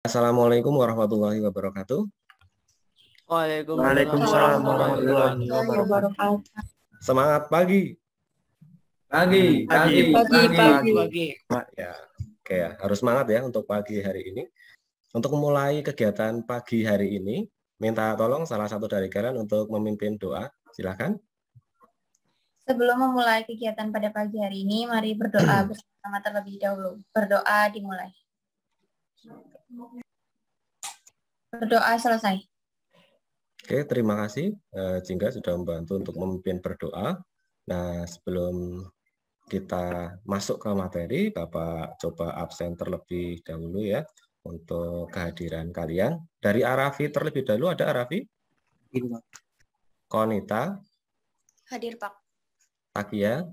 Assalamualaikum warahmatullahi wabarakatuh. Waalaikumsalam warahmatullahi wabarakatuh. Semangat pagi. Pagi. Ya, oke ya, harus semangat ya untuk pagi hari ini. Untuk memulai kegiatan pagi hari ini, minta tolong salah satu dari kalian untuk memimpin doa. Silakan. Sebelum memulai kegiatan pada pagi hari ini, mari berdoa bersama terlebih dahulu. Berdoa dimulai. Berdoa selesai. Oke, terima kasih Jingga sudah membantu untuk memimpin berdoa. Nah, sebelum kita masuk ke materi, Bapak coba absen terlebih dahulu ya untuk kehadiran kalian. Dari Arafi terlebih dahulu, ada Arafi? Konita? Hadir, Pak. Takia?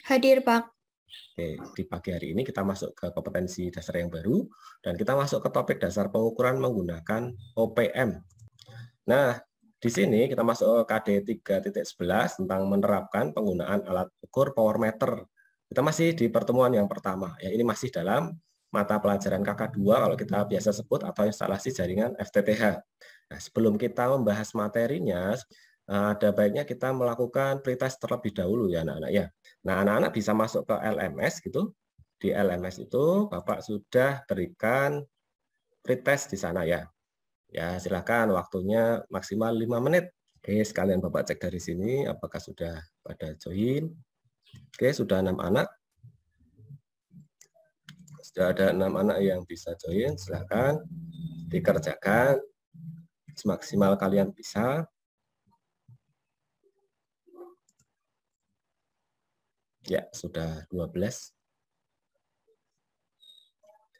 Hadir, Pak. Oke, di pagi hari ini kita masuk ke kompetensi dasar yang baru dan kita masuk ke topik dasar pengukuran menggunakan OPM. Nah, di sini kita masuk ke KD 3.11 tentang menerapkan penggunaan alat ukur power meter. Kita masih di pertemuan yang pertama. Ya, ini masih dalam mata pelajaran KK2 kalau kita biasa sebut atau instalasi jaringan FTTH. Nah, sebelum kita membahas materinya, ada baiknya kita melakukan pretest terlebih dahulu ya anak-anak ya. Nah, anak-anak bisa masuk ke LMS gitu. Di LMS itu Bapak sudah berikan pretest di sana ya. Ya, silakan waktunya maksimal 5 menit. Oke, sekalian Bapak cek dari sini apakah sudah pada join. Oke, sudah 6 anak. Sudah ada 6 anak yang bisa join, silakan dikerjakan semaksimal kalian bisa. Ya, sudah 12.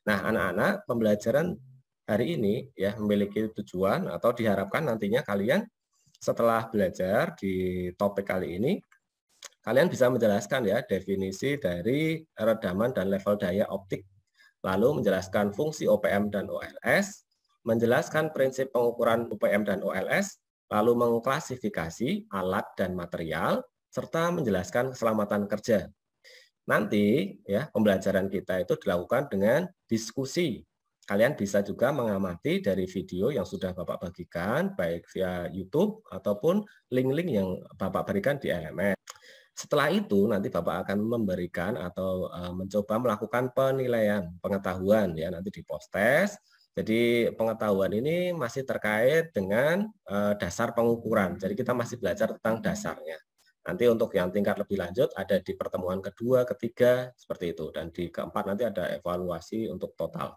Nah, anak-anak, pembelajaran hari ini ya memiliki tujuan atau diharapkan nantinya kalian setelah belajar di topik kali ini, kalian bisa menjelaskan ya definisi dari redaman dan level daya optik, lalu menjelaskan fungsi OPM dan OLS, menjelaskan prinsip pengukuran OPM dan OLS, lalu mengklasifikasi alat dan material, serta menjelaskan keselamatan kerja. Nanti ya pembelajaran kita itu dilakukan dengan diskusi. Kalian bisa juga mengamati dari video yang sudah Bapak bagikan, baik via YouTube ataupun link-link yang Bapak berikan di LMS. Setelah itu nanti Bapak akan memberikan atau mencoba melakukan penilaian pengetahuan ya nanti di post-test. Jadi pengetahuan ini masih terkait dengan dasar pengukuran. Jadi kita masih belajar tentang dasarnya. Nanti untuk yang tingkat lebih lanjut ada di pertemuan kedua, ketiga, seperti itu. Dan di keempat nanti ada evaluasi untuk total.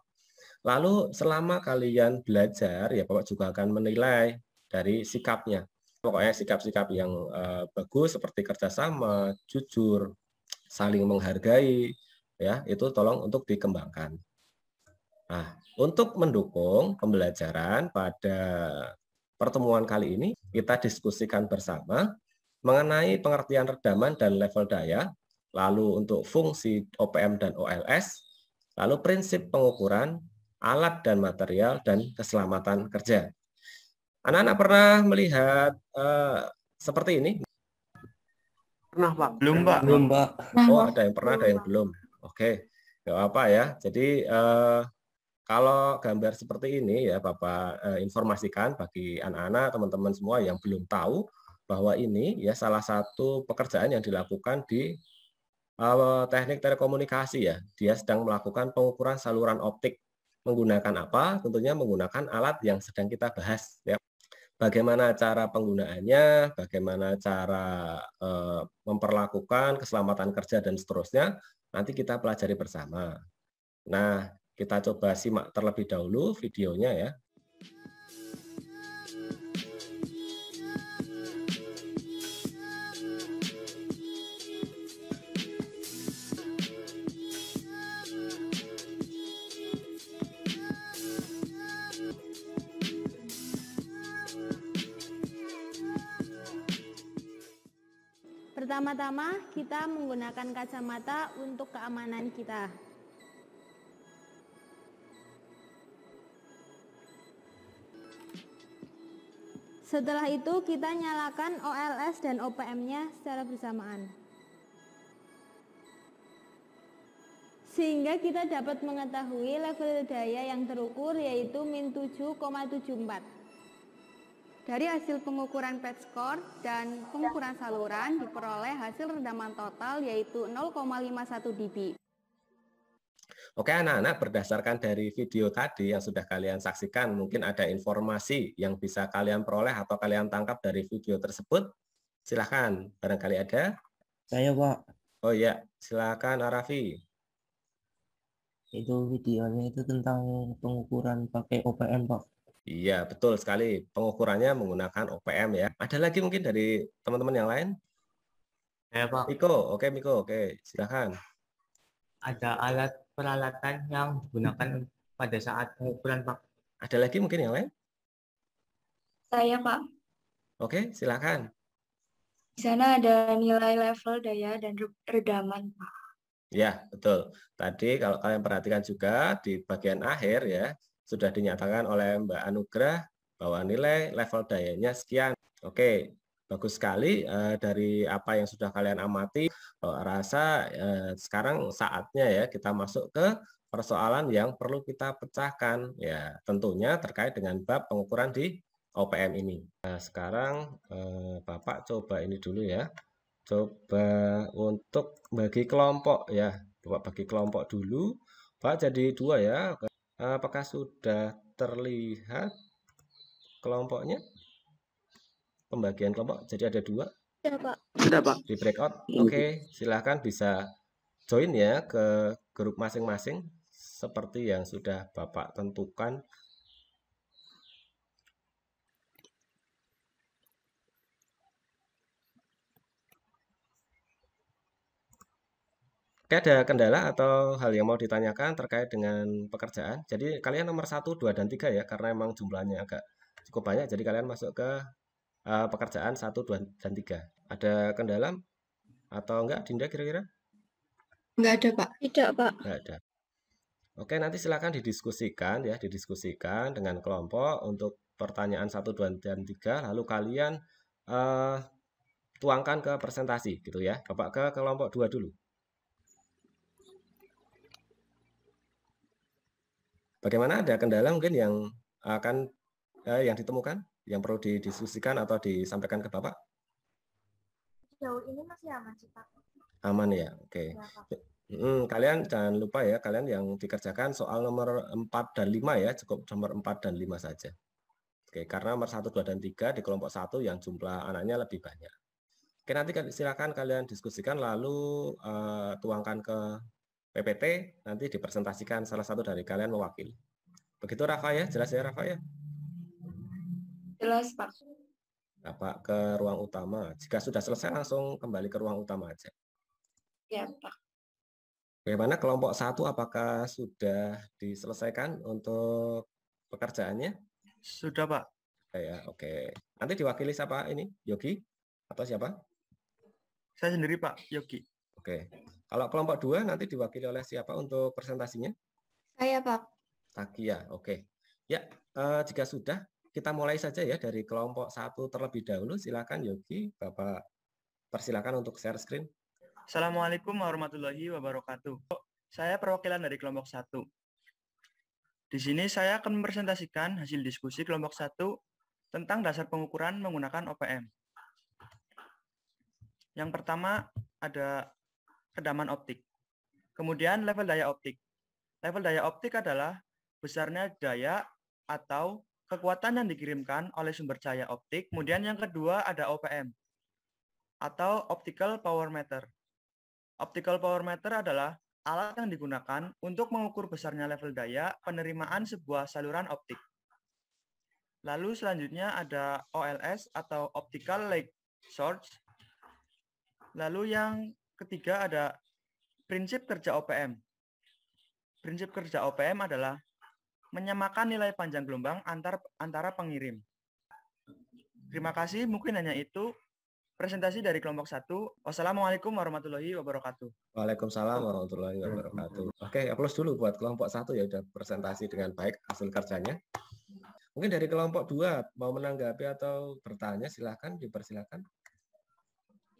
Lalu selama kalian belajar, ya Bapak juga akan menilai dari sikapnya. Pokoknya sikap-sikap yang bagus seperti kerjasama, jujur, saling menghargai, ya itu tolong untuk dikembangkan. Nah, untuk mendukung pembelajaran pada pertemuan kali ini, kita diskusikan bersama mengenai pengertian redaman dan level daya, lalu untuk fungsi OPM dan OLS, lalu prinsip pengukuran, alat dan material, dan keselamatan kerja. Anak-anak pernah melihat seperti ini? Pernah, Pak? Belum, Pak. Belum, Pak. Oh, ada yang pernah, ada yang belum. Oke, nggak apa ya. Jadi kalau gambar seperti ini ya Bapak informasikan bagi anak-anak, teman-teman semua yang belum tahu bahwa ini ya salah satu pekerjaan yang dilakukan di teknik telekomunikasi ya. Dia sedang melakukan pengukuran saluran optik. Menggunakan apa? Tentunya menggunakan alat yang sedang kita bahas ya. Bagaimana cara penggunaannya, bagaimana cara memperlakukan keselamatan kerja dan seterusnya, nanti kita pelajari bersama. Nah, kita coba simak terlebih dahulu videonya ya. Pertama-tama, kita menggunakan kacamata untuk keamanan kita. Setelah itu, kita nyalakan OLS dan OPM-nya secara bersamaan. Sehingga kita dapat mengetahui level daya yang terukur yaitu min 7,74. Dari hasil pengukuran PET score dan pengukuran saluran diperoleh hasil rendaman total yaitu 0,51 dB. Oke anak-anak, berdasarkan dari video tadi yang sudah kalian saksikan, mungkin ada informasi yang bisa kalian peroleh atau kalian tangkap dari video tersebut. Silahkan, barangkali ada. Saya, Pak. Oh iya, silakan Arafi. Itu videonya itu tentang pengukuran pakai OPM, Pak. Iya, betul sekali. Pengukurannya menggunakan OPM ya. Ada lagi mungkin dari teman-teman yang lain? Ya, Pak. Miko, oke, silakan. Ada alat peralatan yang digunakan pada saat pengukuran, Pak. Ada lagi mungkin yang lain? Saya, Pak. Oke, silakan. Di sana ada nilai level daya dan redaman, Pak. Ya, betul. Tadi kalau kalian perhatikan juga di bagian akhir ya, sudah dinyatakan oleh Mbak Anugrah bahwa nilai level dayanya sekian. Oke, bagus sekali dari apa yang sudah kalian amati. Rasa sekarang saatnya ya kita masuk ke persoalan yang perlu kita pecahkan. Ya, tentunya terkait dengan bab pengukuran di OPM ini. Nah, sekarang Bapak coba ini dulu ya. Coba untuk bagi kelompok ya. Bapak bagi kelompok dulu. Pak jadi 2 ya. Apakah sudah terlihat kelompoknya? Pembagian kelompok jadi ada 2. Sudah, Pak. Sudah, Pak. Di breakout. Oke, silahkan bisa join ya ke grup masing-masing seperti yang sudah Bapak tentukan. Oke, ada kendala atau hal yang mau ditanyakan terkait dengan pekerjaan? Jadi kalian nomor 1, 2, dan 3 ya, karena emang jumlahnya agak cukup banyak, jadi kalian masuk ke pekerjaan 1, 2, dan 3. Ada kendala atau enggak, Dinda kira-kira? Enggak ada, Pak. Tidak, Pak. Enggak ada. Oke, nanti silakan didiskusikan ya, didiskusikan dengan kelompok untuk pertanyaan 1, 2, dan 3, lalu kalian tuangkan ke presentasi gitu ya. Bapak ke kelompok 2 dulu. Bagaimana, ada kendala mungkin yang akan yang ditemukan, yang perlu didiskusikan atau disampaikan ke Bapak? Sejauh ini masih aman sih, Pak. Aman ya, oke. Kalian jangan lupa ya, kalian yang dikerjakan soal nomor 4 dan 5 ya, cukup nomor 4 dan 5 saja. Oke, karena nomor 1, 2, dan 3 di kelompok 1 yang jumlah anaknya lebih banyak. Oke, nanti silakan kalian diskusikan lalu tuangkan ke PPT, nanti dipresentasikan salah satu dari kalian mewakili. Begitu Rafa ya, jelas ya Rafa ya? Jelas, Pak. Bapak ke ruang utama. Jika sudah selesai langsung kembali ke ruang utama aja. Ya, Pak. Bagaimana kelompok 1, apakah sudah diselesaikan untuk pekerjaannya? Sudah, Pak. Ya, oke. Nanti diwakili siapa ini? Yogi? Atau siapa? Saya sendiri, Pak, Yogi. Oke. Kalau kelompok 2 nanti diwakili oleh siapa untuk presentasinya? Saya, Pak. Takia, oke. Ya, jika sudah, kita mulai saja ya dari kelompok 1 terlebih dahulu. Silakan Yogi, Bapak persilakan untuk share screen. Assalamualaikum warahmatullahi wabarakatuh. Saya perwakilan dari kelompok 1. Di sini saya akan mempresentasikan hasil diskusi kelompok 1 tentang dasar pengukuran menggunakan OPM. Yang pertama ada redaman optik. Kemudian level daya optik. Level daya optik adalah besarnya daya atau kekuatan yang dikirimkan oleh sumber cahaya optik. Kemudian yang kedua ada OPM atau Optical Power Meter. Optical Power Meter adalah alat yang digunakan untuk mengukur besarnya level daya penerimaan sebuah saluran optik. Lalu selanjutnya ada OLS atau Optical Light Source. Lalu yang ketiga ada prinsip kerja OPM. Prinsip kerja OPM adalah menyamakan nilai panjang gelombang antara pengirim. Terima kasih, mungkin hanya itu presentasi dari kelompok 1. Wassalamualaikum warahmatullahi wabarakatuh. Waalaikumsalam warahmatullahi wabarakatuh. Oke, aplaus dulu buat kelompok 1 ya, udah presentasi dengan baik hasil kerjanya. Mungkin dari kelompok 2 mau menanggapi atau bertanya, silakan, dipersilakan.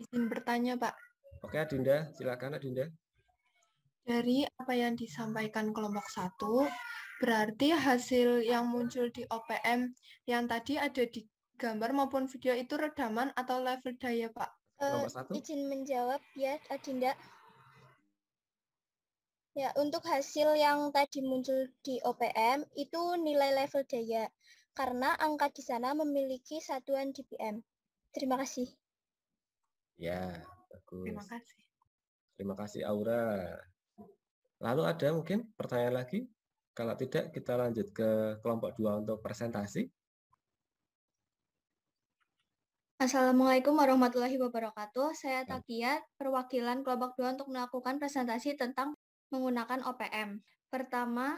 Izin bertanya, Pak. Oke, Adinda, silakan Adinda. Dari apa yang disampaikan kelompok 1, berarti hasil yang muncul di OPM yang tadi ada di gambar maupun video itu redaman atau level daya, Pak? Kelompok 1. Izin menjawab ya, Adinda. Ya, untuk hasil yang tadi muncul di OPM itu nilai level daya karena angka di sana memiliki satuan dpm. Terima kasih. Ya, bagus. Terima kasih. Terima kasih Aura. Lalu ada mungkin pertanyaan lagi? Kalau tidak, kita lanjut ke kelompok 2 untuk presentasi. Assalamualaikum warahmatullahi wabarakatuh. Saya Takia, perwakilan kelompok 2 untuk melakukan presentasi tentang menggunakan OPM. Pertama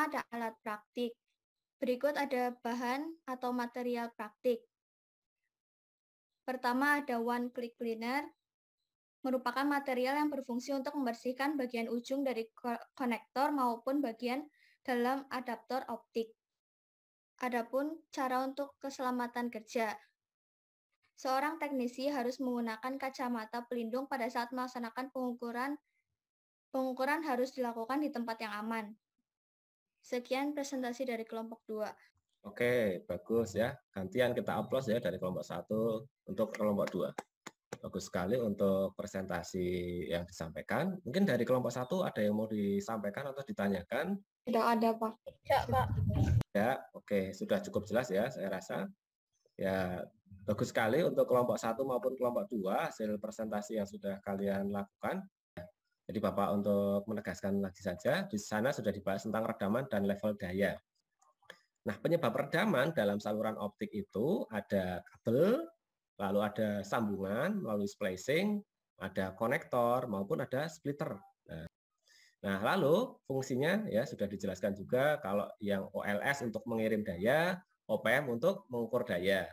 ada alat praktik. Berikut ada bahan atau material praktik. Pertama ada one click cleaner, merupakan material yang berfungsi untuk membersihkan bagian ujung dari konektor maupun bagian dalam adaptor optik. Adapun cara untuk keselamatan kerja. Seorang teknisi harus menggunakan kacamata pelindung pada saat melaksanakan pengukuran. Pengukuran harus dilakukan di tempat yang aman. Sekian presentasi dari kelompok 2. Oke, bagus ya. Gantian kita upload ya dari kelompok 1 untuk kelompok 2. Bagus sekali untuk presentasi yang disampaikan. Mungkin dari kelompok 1 ada yang mau disampaikan atau ditanyakan? Tidak ada, Pak. Ya, Pak. Ya, oke. Sudah cukup jelas ya, saya rasa. Ya, bagus sekali untuk kelompok 1 maupun kelompok 2 hasil presentasi yang sudah kalian lakukan. Jadi Bapak untuk menegaskan lagi saja, di sana sudah dibahas tentang redaman dan level daya. Nah, penyebab redaman dalam saluran optik itu ada kabel, lalu ada sambungan melalui splicing, ada konektor, maupun ada splitter. Nah, lalu fungsinya ya sudah dijelaskan juga kalau yang OLS untuk mengirim daya, OPM untuk mengukur daya.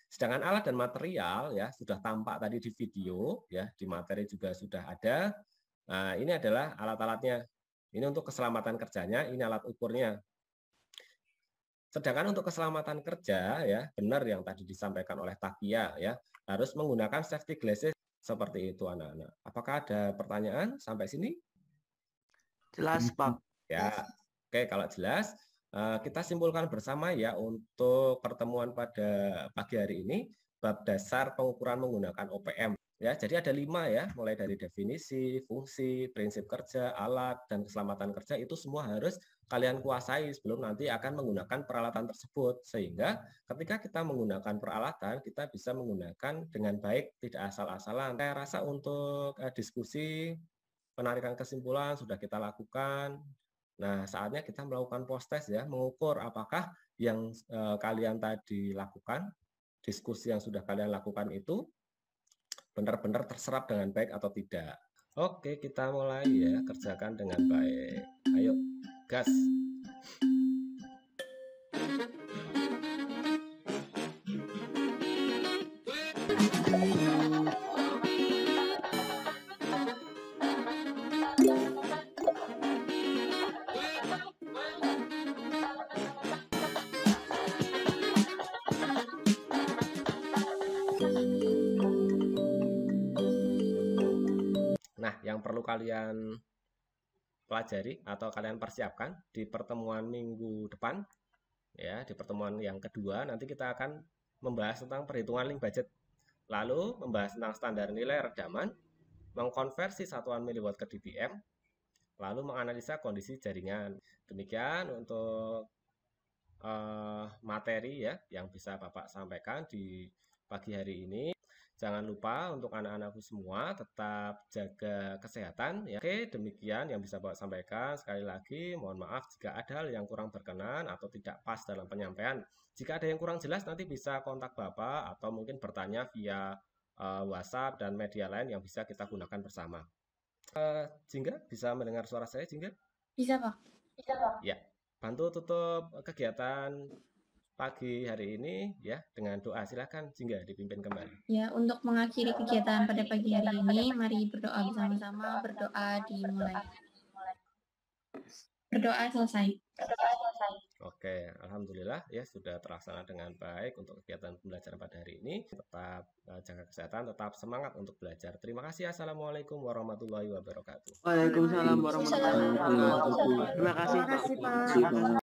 Sedangkan alat dan material ya sudah tampak tadi di video, ya di materi juga sudah ada. Nah, ini adalah alat-alatnya. Ini untuk keselamatan kerjanya, ini alat ukurnya. Sedangkan untuk keselamatan kerja, ya benar yang tadi disampaikan oleh Takia, ya harus menggunakan safety glasses seperti itu anak-anak. Apakah ada pertanyaan sampai sini? Jelas, Pak. Ya, oke kalau jelas, kita simpulkan bersama ya untuk pertemuan pada pagi hari ini bab dasar pengukuran menggunakan OPM. Ya, jadi ada 5 ya, mulai dari definisi, fungsi, prinsip kerja, alat, dan keselamatan kerja itu semua harus kalian kuasai sebelum nanti akan menggunakan peralatan tersebut. Sehingga ketika kita menggunakan peralatan, kita bisa menggunakan dengan baik, tidak asal-asalan. Saya rasa untuk diskusi, penarikan kesimpulan sudah kita lakukan. Nah, saatnya kita melakukan post-test ya, mengukur apakah yang kalian tadi lakukan, diskusi yang sudah kalian lakukan itu, benar-benar terserap dengan baik atau tidak. Oke, kita mulai ya, kerjakan dengan baik. Ayo, gas. Nah, yang perlu kalian pelajari atau kalian persiapkan di pertemuan minggu depan, ya di pertemuan yang kedua, nanti kita akan membahas tentang perhitungan link budget, lalu membahas tentang standar nilai redaman, mengkonversi satuan miliwatt ke dpm, lalu menganalisa kondisi jaringan. Demikian untuk materi ya yang bisa Bapak sampaikan di pagi hari ini. Jangan lupa untuk anak-anakku semua tetap jaga kesehatan ya. Oke, demikian yang bisa Bapak sampaikan. Sekali lagi mohon maaf jika ada hal yang kurang berkenan atau tidak pas dalam penyampaian. Jika ada yang kurang jelas nanti bisa kontak Bapak atau mungkin bertanya via WhatsApp dan media lain yang bisa kita gunakan bersama. Jingga bisa mendengar suara saya, Jingga? Bisa, Pak. Bisa, Pak. Ya, bantu tutup kegiatan pagi hari ini ya dengan doa. Silakan Jingga dipimpin kembali. Ya, untuk mengakhiri kegiatan pada pagi hari ini, mari berdoa bersama-sama. Berdoa dimulai. Berdoa selesai. Oke, alhamdulillah ya sudah terlaksana dengan baik untuk kegiatan pembelajaran pada hari ini. Tetap jaga kesehatan, tetap semangat untuk belajar. Terima kasih. Assalamualaikum warahmatullahi wabarakatuh. Waalaikumsalam warahmatullahi wabarakatuh. Terima kasih, Pak.